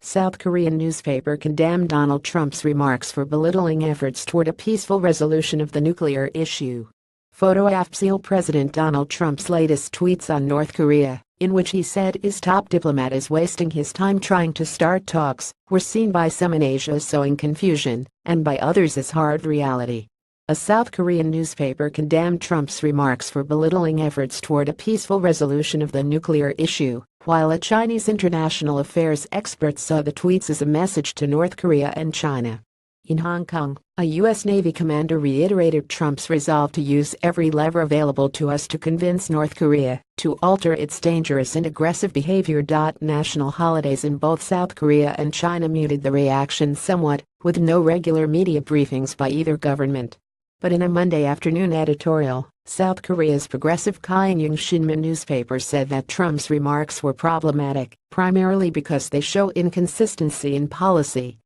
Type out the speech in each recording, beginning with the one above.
South Korean newspaper condemned Donald Trump's remarks for belittling efforts toward a peaceful resolution of the nuclear issue. Photo after President Donald Trump's latest tweets on North Korea, in which he said his top diplomat is wasting his time trying to start talks, were seen by some in Asia as sowing confusion, and by others as hard reality. A South Korean newspaper condemned Trump's remarks for belittling efforts toward a peaceful resolution of the nuclear issue, while a Chinese international affairs expert saw the tweets as a message to North Korea and China. In Hong Kong, a U.S. Navy commander reiterated Trump's resolve to use every lever available to us to convince North Korea to alter its dangerous and aggressive behavior. National holidays in both South Korea and China muted the reaction somewhat, with no regular media briefings by either government. But in a Monday afternoon editorial, South Korea's progressive Kyoung Shinmin newspaper said that Trump's remarks were problematic, primarily because they show inconsistency in policy.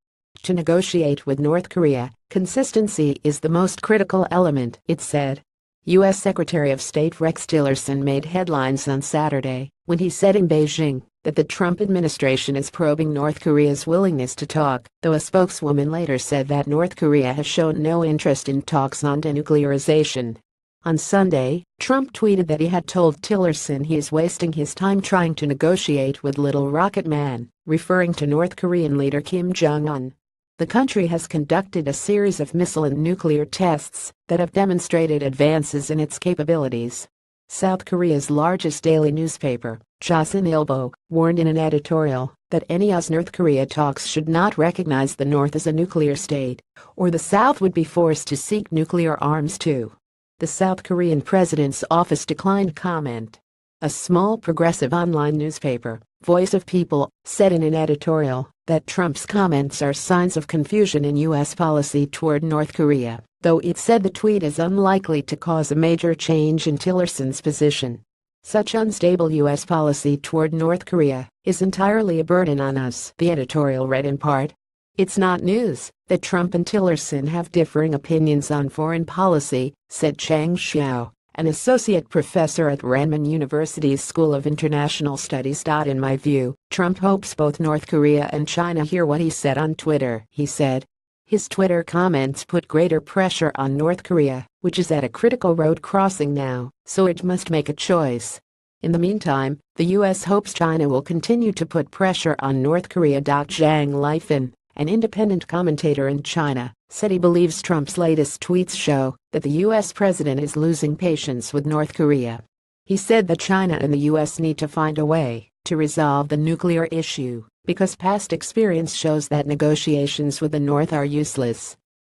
To negotiate with North Korea, consistency is the most critical element, it said. U.S. Secretary of State Rex Tillerson made headlines on Saturday when he said in Beijing that the Trump administration is probing North Korea's willingness to talk, though a spokeswoman later said that North Korea has shown no interest in talks on denuclearization. On Sunday, Trump tweeted that he had told Tillerson he is wasting his time trying to negotiate with Little Rocket Man, referring to North Korean leader Kim Jong-un. The country has conducted a series of missile and nuclear tests that have demonstrated advances in its capabilities. South Korea's largest daily newspaper, Chosun Ilbo, warned in an editorial that any US-North Korea talks should not recognize the North as a nuclear state, or the South would be forced to seek nuclear arms too. The South Korean president's office declined comment. A small progressive online newspaper, Voice of People, said in an editorial that Trump's comments are signs of confusion in U.S. policy toward North Korea, though it said the tweet is unlikely to cause a major change in Tillerson's position. Such unstable U.S. policy toward North Korea is entirely a burden on us, the editorial read in part. It's not news that Trump and Tillerson have differing opinions on foreign policy, said Chang Xiao, an associate professor at Renmin University's School of International Studies. In my view, Trump hopes both North Korea and China hear what he said on Twitter, he said. His Twitter comments put greater pressure on North Korea, which is at a critical road crossing now, so it must make a choice. In the meantime, the U.S. hopes China will continue to put pressure on North Korea. Zhang Lifan, an independent commentator in China, said he believes Trump's latest tweets show that the U.S. president is losing patience with North Korea. He said that China and the U.S. need to find a way to resolve the nuclear issue, because past experience shows that negotiations with the North are useless.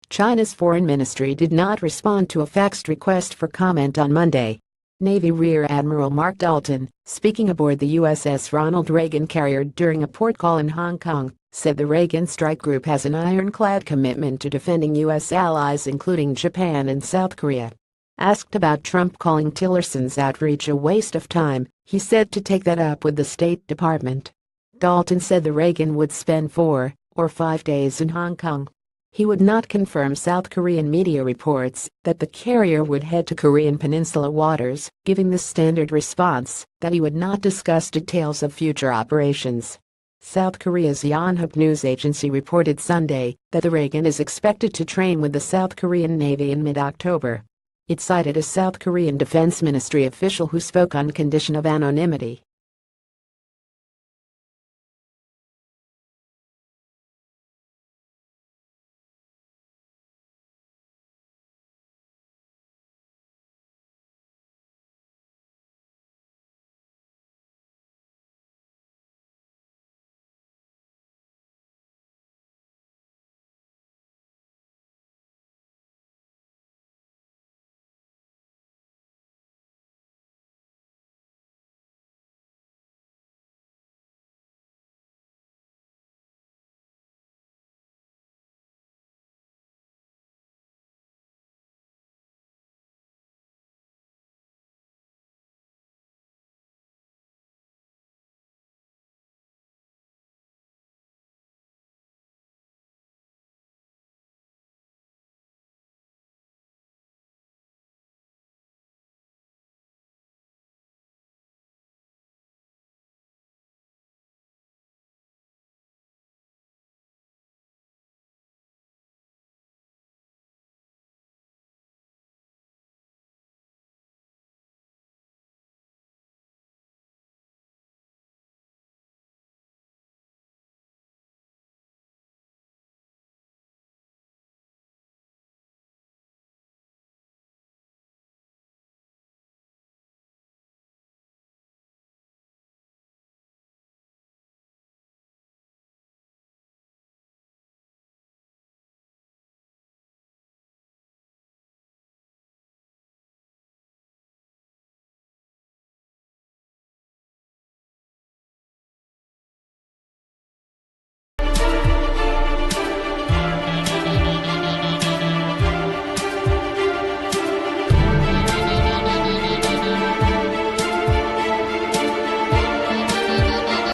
China's foreign ministry did not respond to a faxed request for comment on Monday. Navy Rear Admiral Mark Dalton, speaking aboard the USS Ronald Reagan carrier during a port call in Hong Kong, said the Reagan Strike Group has an ironclad commitment to defending U.S. allies including Japan and South Korea. Asked about Trump calling Tillerson's outreach a waste of time, he said to take that up with the State Department. Dalton said the Reagan would spend 4 or 5 days in Hong Kong. He would not confirm South Korean media reports that the carrier would head to Korean Peninsula waters, giving the standard response that he would not discuss details of future operations. South Korea's Yonhap news agency reported Sunday that the Reagan is expected to train with the South Korean Navy in mid-October. It cited a South Korean Defense Ministry official who spoke on condition of anonymity.